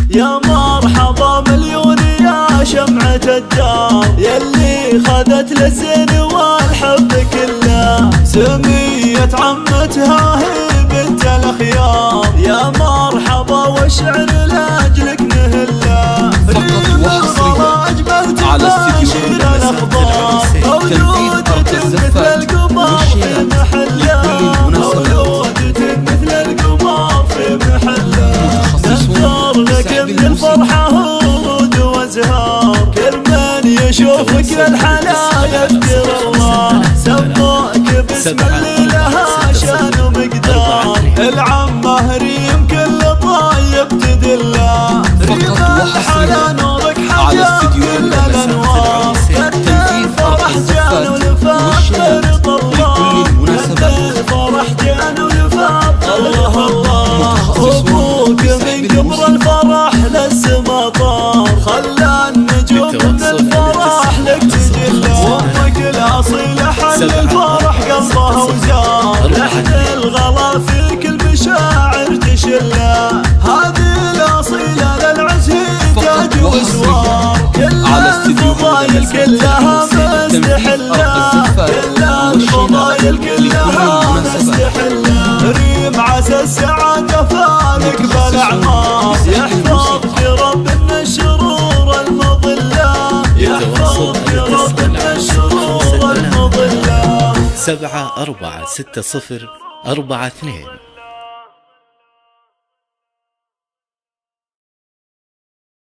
يا مرحبا مليون يا شمعة الدار، يلي خذت للزين والحب كله، سمية عمتها هي بنت الأخيار، يا مرحبا والشعر لاجلك نهله، ريم الفرج على استديو الأخبار، موجودة مثل القمر في محله، موجودة مثل القمر في محله، ننثر لك من الفرحة ورود وازهار، كل من يشوفك للحلا يذكر الله، سموك باسم اللي لها شان ومقدار، العمه ريم كل طيب تدله، ريم الحلا نورك حجاب كل الانوار، كد الفرح جان والفاخر طلال، كد الفرح جان والفاخر الله، ابوك من قبر الفرح للسما طار، خلى النجوم من الفرح لك تجله، وامك الاصيله حل الفرح قلبها وزار، لحن الغلا في كل مشاعر تشله، هذه الاصيله للعز هي تاج واسوار، كل الفضايل كلها مستحله، كل الفضايل كلها مستحله، ريم عسى السعاده فانك بالاعمار، يحفظك ربنا الشرور المضله، يحفظك ربنا الشرور المضله. 746042